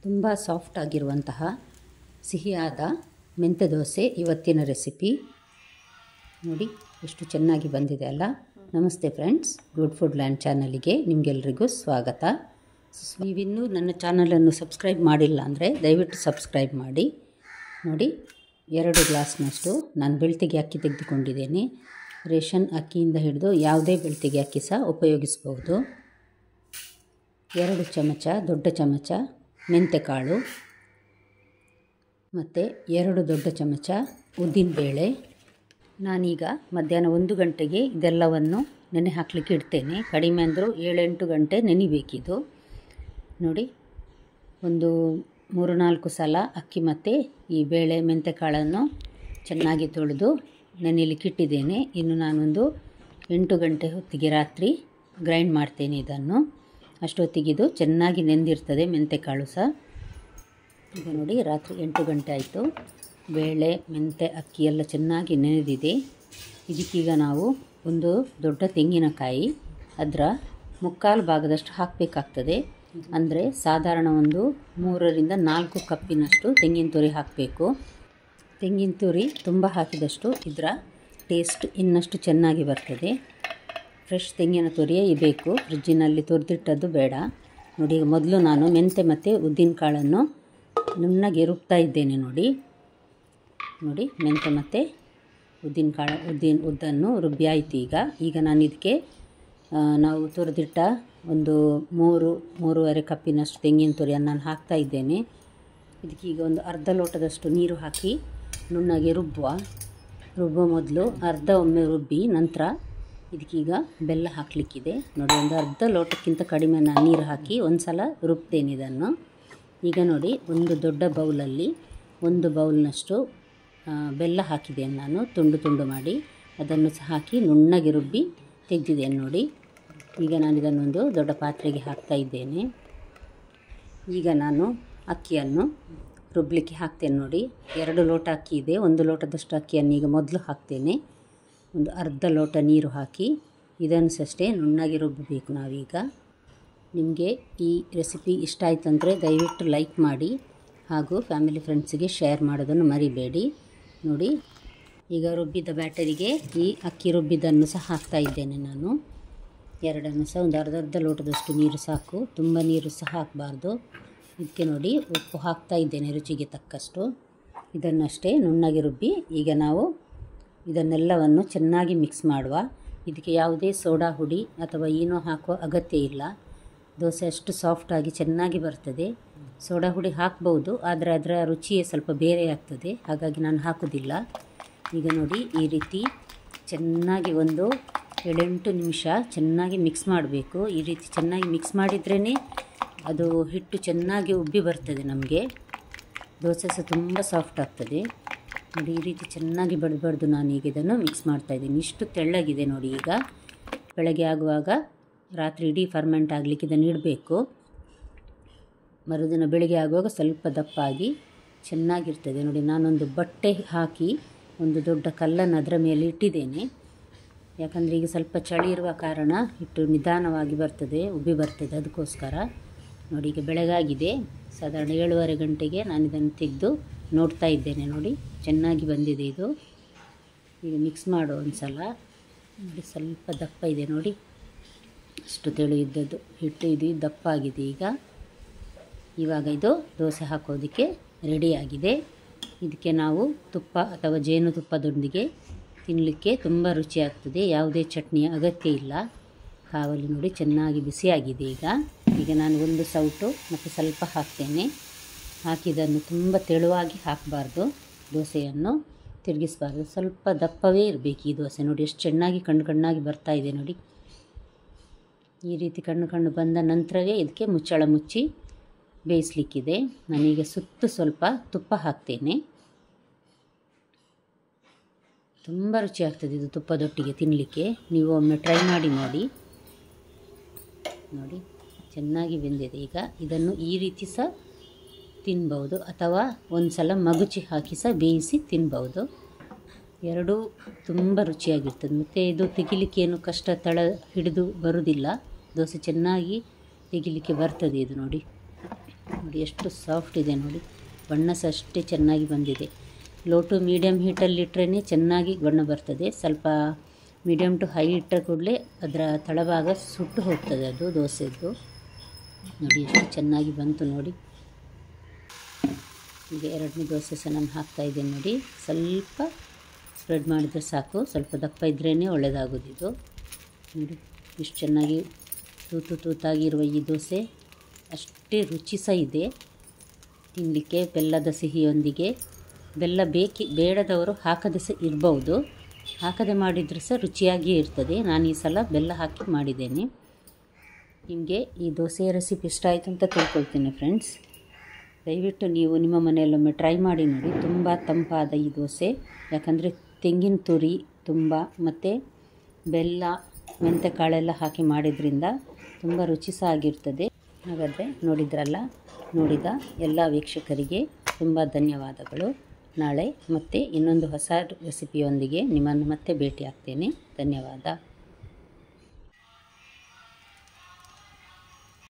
ತುಂಬ ಸಾಫ್ಟ್ ಆಗಿರುವಂತಹ ಸಿಹಿಯಾದ ಮೆಂತ್ಯ ದೋಸೆ ಇವತ್ತಿನ ರೆಸಿಪಿ ನೋಡಿ ಎಷ್ಟು ಚೆನ್ನಾಗಿ ಬಂದಿದೆ ಅಲ್ಲ. ನಮಸ್ತೆ ಫ್ರೆಂಡ್ಸ್, ಗುಡ್ ಫುಡ್ ಲ್ಯಾಂಡ್ ಚಾನಲಿಗೆ ನಿಮಗೆಲ್ರಿಗೂ ಸ್ವಾಗತ. ನೀವಿನ್ನೂ ನನ್ನ ಚಾನಲನ್ನು ಸಬ್ಸ್ಕ್ರೈಬ್ ಮಾಡಿಲ್ಲ ಅಂದರೆ ದಯವಿಟ್ಟು ಸಬ್ಸ್ಕ್ರೈಬ್ ಮಾಡಿ. ನೋಡಿ 2 ಗ್ಲಾಸ್ನಷ್ಟು ನಾನು ಬೆಳ್ತಿಗೆ ಅಕ್ಕಿ ತೆಗೆದುಕೊಂಡಿದ್ದೇನೆ. ರೇಷನ್ ಅಕ್ಕಿಯಿಂದ ಹಿಡಿದು ಯಾವುದೇ ಬೆಳ್ತಿಗೆ ಅಕ್ಕಿ ಸಹ ಉಪಯೋಗಿಸ್ಬೋದು. 2 ಚಮಚ ದೊಡ್ಡ ಚಮಚ ಮೆಂತೆಕಾಳು ಮತ್ತು 2 ದೊಡ್ಡ ಚಮಚ ಉದ್ದಿನಬೇಳೆ. ನಾನೀಗ ಮಧ್ಯಾಹ್ನ 1 ಗಂಟೆಗೆ ಇದೆಲ್ಲವನ್ನು ನೆನೆ ಹಾಕಲಿಕ್ಕೆ ಇಡ್ತೇನೆ. ಕಡಿಮೆ ಅಂದರೂ 7-8 ಗಂಟೆ ನೆನಿಬೇಕಿದು. ನೋಡಿ, ಒಂದು 3-4 ಸಲ ಅಕ್ಕಿ ಮತ್ತು ಈ ಬೇಳೆ ಮೆಂತೆಕಾಳನ್ನು ಚೆನ್ನಾಗಿ ತೊಳೆದು ನೆನೆಯಲಿಕ್ಕೆ ಇಟ್ಟಿದ್ದೇನೆ. ಇನ್ನು ನಾನೊಂದು 8 ಗಂಟೆ ಹೊತ್ತಿಗೆ ರಾತ್ರಿ ಗ್ರೈಂಡ್ ಮಾಡ್ತೇನೆ ಇದನ್ನು. ಅಷ್ಟೊತ್ತಿಗೆ ಇದು ಚೆನ್ನಾಗಿ ನೆಂದಿರ್ತದೆ ಮೆಂತೆಕಾಳು ಸಹ. ಈಗ ನೋಡಿ, ರಾತ್ರಿ 8 ಗಂಟೆ ಆಯಿತು. ಬೇಳೆ ಮೆಂತೆ ಅಕ್ಕಿ ಎಲ್ಲ ಚೆನ್ನಾಗಿ ನೆನೆದಿದೆ. ಇದಕ್ಕೀಗ ನಾವು ಒಂದು ದೊಡ್ಡ ತೆಂಗಿನಕಾಯಿ ಅದರ 3/4 ಭಾಗದಷ್ಟು ಹಾಕಬೇಕಾಗ್ತದೆ. ಅಂದರೆ ಸಾಧಾರಣ ಒಂದು 3-4 ಕಪ್ಪಿನಷ್ಟು ತೆಂಗಿನ ತುರಿ ಹಾಕಬೇಕು. ತೆಂಗಿನ ತುರಿ ತುಂಬ ಹಾಕಿದಷ್ಟು ಇದರ ಟೇಸ್ಟ್ ಇನ್ನಷ್ಟು ಚೆನ್ನಾಗಿ ಬರ್ತದೆ. ಫ್ರೆಶ್ ತೆಂಗಿನ ತುರಿಯೇ ಬೇಕು, ಫ್ರಿಜ್ಜಿನಲ್ಲಿ ತುರಿದಿಟ್ಟದ್ದು ಬೇಡ. ನೋಡಿ, ಈಗ ಮೊದಲು ನಾನು ಮೆಂತೆ ಮತ್ತು ಉದ್ದಿನ ಕಾಳನ್ನು ನುಣ್ಣಗೆ ರುಬ್ತಾ ಇದ್ದೇನೆ. ನೋಡಿ ಮೆಂತೆ ಮತ್ತು ಉದ್ದನ್ನು ರುಬ್ಬಿ ಆಯಿತು. ಈಗ ನಾನು ಇದಕ್ಕೆ ನಾವು ತುರಿದಿಟ್ಟ ಒಂದು 3-3.5 ಕಪ್ಪಿನಷ್ಟು ತೆಂಗಿನ ತುರಿಯನ್ನು ನಾನು ಹಾಕ್ತಾ ಇದ್ದೇನೆ. ಇದಕ್ಕೀಗ ಒಂದು ಅರ್ಧ ಲೋಟದಷ್ಟು ನೀರು ಹಾಕಿ ನುಣ್ಣಗೆ ರುಬ್ಬುವ ಮೊದಲು ಅರ್ಧ ಒಮ್ಮೆ ರುಬ್ಬಿ ನಂತರ ಇದಕ್ಕೀಗ ಬೆಲ್ಲ ಹಾಕಲಿಕ್ಕಿದೆ. ನೋಡಿ, ಒಂದು ಅರ್ಧ ಲೋಟಕ್ಕಿಂತ ಕಡಿಮೆ ನಾನು ನೀರು ಹಾಕಿ ಒಂದು ಸಲ ರುಬ್ತೇನೆ ಇದನ್ನು. ಈಗ ನೋಡಿ, ಒಂದು ದೊಡ್ಡ ಬೌಲಲ್ಲಿ 1 ಬೌಲ್ನಷ್ಟು ಬೆಲ್ಲ ಹಾಕಿದ್ದೇನೆ ನಾನು, ತುಂಡು ಮಾಡಿ. ಅದನ್ನು ಸಹ ಹಾಕಿ ನುಣ್ಣಗೆ ರುಬ್ಬಿ ತೆಗೆದಿದ್ದೇನೆ. ನೋಡಿ, ಈಗ ನಾನು ಇದನ್ನೊಂದು ದೊಡ್ಡ ಪಾತ್ರೆಗೆ ಹಾಕ್ತಾ ಇದ್ದೇನೆ. ಈಗ ನಾನು ಅಕ್ಕಿಯನ್ನು ರುಬ್ಬಲಿಕ್ಕೆ ಹಾಕ್ತೇನೆ. ನೋಡಿ, 2 ಲೋಟ ಅಕ್ಕಿ ಇದೆ. 1 ಲೋಟದಷ್ಟು ಅಕ್ಕಿಯನ್ನು ಈಗ ಮೊದಲು ಹಾಕ್ತೇನೆ. ಒಂದು ಅರ್ಧ ಲೋಟ ನೀರು ಹಾಕಿ ಇದನ್ನು ಅಷ್ಟೇ ನುಣ್ಣಗೆ ರುಬ್ಬಬೇಕು ನಾವೀಗ. ನಿಮಗೆ ಈ ರೆಸಿಪಿ ಇಷ್ಟ ಆಯಿತು ಅಂದರೆ ದಯವಿಟ್ಟು ಲೈಕ್ ಮಾಡಿ ಹಾಗೂ ಫ್ಯಾಮಿಲಿ ಫ್ರೆಂಡ್ಸಿಗೆ ಶೇರ್ ಮಾಡೋದನ್ನು ಮರಿಬೇಡಿ. ನೋಡಿ, ಈಗ ರುಬ್ಬಿದ ಬ್ಯಾಟರಿಗೆ ಈ ಅಕ್ಕಿ ರುಬ್ಬಿದ್ದನ್ನು ಸಹ ಹಾಕ್ತಾ ಇದ್ದೇನೆ ನಾನು. ಎರಡನ್ನು ಸಹ ಒಂದು ಅರ್ಧ ಲೋಟದಷ್ಟು ನೀರು ಸಾಕು, ತುಂಬ ನೀರು ಸಹ ಹಾಕಬಾರ್ದು. ಇದಕ್ಕೆ ನೋಡಿ, ಉಪ್ಪು ಹಾಕ್ತಾ ಇದ್ದೇನೆ ರುಚಿಗೆ ತಕ್ಕಷ್ಟು. ಇದನ್ನಷ್ಟೇ ನುಣ್ಣಗೆ ರುಬ್ಬಿ ಈಗ ನಾವು ಇದನ್ನೆಲ್ಲವನ್ನು ಚೆನ್ನಾಗಿ ಮಿಕ್ಸ್ ಮಾಡುವ. ಇದಕ್ಕೆ ಯಾವುದೇ ಸೋಡಾ ಹುಡಿ ಅಥವಾ ಏನೋ ಹಾಕುವ ಅಗತ್ಯ ಇಲ್ಲ. ದೋಸೆ ಅಷ್ಟು ಸಾಫ್ಟಾಗಿ ಚೆನ್ನಾಗಿ ಬರ್ತದೆ. ಸೋಡಾ ಹುಡಿ ಹಾಕ್ಬೋದು, ಆದರೆ ಅದರ ರುಚಿಯೇ ಸ್ವಲ್ಪ ಬೇರೆ ಆಗ್ತದೆ, ಹಾಗಾಗಿ ನಾನು ಹಾಕೋದಿಲ್ಲ. ಈಗ ನೋಡಿ, ಈ ರೀತಿ ಚೆನ್ನಾಗಿ ಒಂದು 7-8 ನಿಮಿಷ ಚೆನ್ನಾಗಿ ಮಿಕ್ಸ್ ಮಾಡಬೇಕು. ಈ ರೀತಿ ಚೆನ್ನಾಗಿ ಮಿಕ್ಸ್ ಮಾಡಿದ್ರೇ ಅದು ಹಿಟ್ಟು ಚೆನ್ನಾಗಿ ಉಬ್ಬಿ ಬರ್ತದೆ. ನಮಗೆ ದೋಸೆ ಸಹ ತುಂಬ ಸಾಫ್ಟ್ ಆಗ್ತದೆ. ನೋಡಿ, ಈ ರೀತಿ ಚೆನ್ನಾಗಿ ಬಡ್ದು ನಾನೀಗ ಇದನ್ನು ಮಿಕ್ಸ್ ಮಾಡ್ತಾಯಿದ್ದೀನಿ. ಇಷ್ಟು ತೆಳ್ಳಗಿದೆ ನೋಡಿ. ಈಗ ಬೆಳಗ್ಗೆ ಆಗುವಾಗ ರಾತ್ರಿ ಇಡೀ ಫರ್ಮೆಂಟ್ ಆಗಲಿಕ್ಕೆ ಇದನ್ನು ಇಡಬೇಕು. ಮರುದಿನ ಬೆಳಗ್ಗೆ ಆಗುವಾಗ ಸ್ವಲ್ಪ ದಪ್ಪಾಗಿ ಚೆನ್ನಾಗಿರ್ತದೆ. ನೋಡಿ, ನಾನೊಂದು ಬಟ್ಟೆ ಹಾಕಿ ಒಂದು ದೊಡ್ಡ ಕಲ್ಲನ್ನು ಅದರ ಮೇಲೆ ಇಟ್ಟಿದ್ದೇನೆ. ಯಾಕಂದರೆ ಈಗ ಸ್ವಲ್ಪ ಚಳಿ ಇರುವ ಕಾರಣ ಹಿಟ್ಟು ನಿಧಾನವಾಗಿ ಬರ್ತದೆ, ಉಬ್ಬಿ ಬರ್ತದೆ, ಅದಕ್ಕೋಸ್ಕರ. ನೋಡಿ, ಈಗ ಬೆಳಗಾಗಿದೆ. ಸಾಧಾರಣ 7:30 ಗಂಟೆಗೆ ನಾನು ಇದನ್ನು ತೆಗೆದು ನೋಡ್ತಾ ಇದ್ದೇನೆ. ನೋಡಿ, ಚೆನ್ನಾಗಿ ಬಂದಿದೆ ಇದು. ಈಗ ಮಿಕ್ಸ್ ಮಾಡೋ ಒಂದು ಸಲ. ನೋಡಿ, ಸ್ವಲ್ಪ ದಪ್ಪ ಇದೆ ನೋಡಿ, ಅಷ್ಟು ತೆಳು ಇದ್ದದ್ದು ಹಿಟ್ಟು ಇದು ದಪ್ಪ ಆಗಿದೆ. ಇವಾಗ ಇದು ದೋಸೆ ಹಾಕೋದಕ್ಕೆ ರೆಡಿಯಾಗಿದೆ. ಇದಕ್ಕೆ ನಾವು ತುಪ್ಪ ಅಥವಾ ಜೇನುತುಪ್ಪದೊಂದಿಗೆ ತಿನ್ನಲಿಕ್ಕೆ ತುಂಬ ರುಚಿಯಾಗ್ತದೆ. ಯಾವುದೇ ಚಟ್ನಿಯ ಅಗತ್ಯ ಇಲ್ಲ. ಕಾವಲಿ ನೋಡಿ ಚೆನ್ನಾಗಿ ಬಿಸಿಯಾಗಿದೆ. ಈಗ ನಾನು ಒಂದು ಸೌಟು ಮತ್ತು ಸ್ವಲ್ಪ ಹಾಕ್ತೇನೆ. ಹಾಕಿದ್ದನ್ನು ತುಂಬ ತೆಳುವಾಗಿ ಹಾಕಬಾರ್ದು, ದೋಸೆಯನ್ನು ತಿರುಗಿಸಬಾರ್ದು, ಸ್ವಲ್ಪ ದಪ್ಪವೇ ಇರಬೇಕು ಈ ದೋಸೆ. ನೋಡಿ, ಎಷ್ಟು ಚೆನ್ನಾಗಿ ಕಣ್ಣಾಗಿ ಬರ್ತಾ ಇದೆ ನೋಡಿ. ಈ ರೀತಿ ಕಣ್ಣು ಬಂದ ನಂತರವೇ ಇದಕ್ಕೆ ಮುಚ್ಚಳ ಮುಚ್ಚಿ ಬೇಯಿಸಲಿಕ್ಕಿದೆ. ನಾನೀಗ ಸುತ್ತು ಸ್ವಲ್ಪ ತುಪ್ಪ ಹಾಕ್ತೇನೆ. ತುಂಬ ರುಚಿಯಾಗ್ತದೆ ಇದು ತುಪ್ಪದೊಟ್ಟಿಗೆ ತಿನ್ನಲಿಕ್ಕೆ. ನೀವು ಒಮ್ಮೆ ಟ್ರೈ ಮಾಡಿ ನೋಡಿ. ನೋಡಿ, ಚೆನ್ನಾಗಿ ಬೆಂದಿದೆ. ಈಗ ಇದನ್ನು ಈ ರೀತಿ ಸಹ ತಿನ್ಬೋದು, ಅಥವಾ ಒಂದು ಸಲ ಮಗುಚಿ ಹಾಕಿ ಸಹ ಬೇಯಿಸಿ ತಿನ್ಬೋದು. ಎರಡೂ ತುಂಬ ರುಚಿಯಾಗಿರ್ತದೆ. ಮತ್ತು ಇದು ತೆಗಿಲಿಕ್ಕೆ ಏನು ಕಷ್ಟ, ತಳ ಹಿಡಿದು ಬರುವುದಿಲ್ಲ. ದೋಸೆ ಚೆನ್ನಾಗಿ ತೆಗಿಲಿಕ್ಕೆ ಬರ್ತದೆ ಇದು ನೋಡಿ. ನೋಡಿ ಎಷ್ಟು ಸಾಫ್ಟ್ ಇದೆ ನೋಡಿ, ಬಣ್ಣ ಸಹ ಅಷ್ಟೇ ಚೆನ್ನಾಗಿ ಬಂದಿದೆ. ಲೋ ಟು ಮೀಡಿಯಮ್ ಹೀಟಲ್ಲಿ ಇಟ್ಟರೆ ಚೆನ್ನಾಗಿ ಬಣ್ಣ ಬರ್ತದೆ. ಸ್ವಲ್ಪ ಮೀಡಿಯಮ್ ಟು ಹೈ ಇಟ್ಟರೆ ಕೂಡಲೇ ಅದರ ತಳಭಾಗ ಸುಟ್ಟು ಹೋಗ್ತದೆ ಅದು ದೋಸೆದ್ದು. ನೋಡಿ ಎಷ್ಟು ಚೆನ್ನಾಗಿ ಬಂತು ನೋಡಿ. ಈಗ ಎರಡನೇ ದೋಸೆ ಸಹ ನಾನು ಹಾಕ್ತಾಯಿದ್ದೇನೆ ನೋಡಿ. ಸ್ವಲ್ಪ ಸ್ಪ್ರೆಡ್ ಮಾಡಿದರೆ ಸಾಕು, ಸ್ವಲ್ಪ ದಪ್ಪ ಇದ್ರೇ ಒಳ್ಳೆಯದಾಗೋದಿದು. ನೋಡಿ ಇಷ್ಟು ಚೆನ್ನಾಗಿ ತೂತಾಗಿರುವ ಈ ದೋಸೆ ಅಷ್ಟೇ ರುಚಿ ಸಹ ಇದೆ ತಿನ್ನಲಿಕ್ಕೆ. ಬೆಲ್ಲದ ಸಿಹಿಯೊಂದಿಗೆ, ಬೆಲ್ಲ ಬೇಡದವರು ಹಾಕದೆ ಸಹ ಇರ್ಬೋದು, ಹಾಕದೆ ಮಾಡಿದರೆ ಸಹ ರುಚಿಯಾಗಿಯೇ ಇರ್ತದೆ. ನಾನು ಈ ಸಲ ಬೆಲ್ಲ ಹಾಕಿ ಮಾಡಿದ್ದೇನೆ. ನಿಮಗೆ ಈ ದೋಸೆಯ ರೆಸಿಪಿ ಇಷ್ಟ ಆಯಿತು ಅಂತ ತಿಳ್ಕೊಳ್ತೀನಿ ಫ್ರೆಂಡ್ಸ್. ದಯವಿಟ್ಟು ನೀವು ನಿಮ್ಮ ಮನೆಯಲ್ಲೊಮ್ಮೆ ಟ್ರೈ ಮಾಡಿ ನೋಡಿ. ತುಂಬ ತಂಪಾದ ಈ ದೋಸೆ, ಯಾಕಂದರೆ ತೆಂಗಿನ ತುರಿ ತುಂಬ ಮತ್ತು ಬೆಲ್ಲ ಮೆಂತೆಕಾಳೆಲ್ಲ ಹಾಕಿ ಮಾಡಿದ್ರಿಂದ ತುಂಬ ರುಚಿ ಸಹ ಆಗಿರ್ತದೆ. ಹಾಗಾದರೆ ನೋಡಿದ ಎಲ್ಲ ವೀಕ್ಷಕರಿಗೆ ತುಂಬ ಧನ್ಯವಾದಗಳು. ನಾಳೆ ಮತ್ತೆ ಇನ್ನೊಂದು ಹೊಸ ರೆಸಿಪಿಯೊಂದಿಗೆ ನಿಮ್ಮನ್ನು ಮತ್ತೆ ಭೇಟಿ ಆಗ್ತೇನೆ. ಧನ್ಯವಾದ.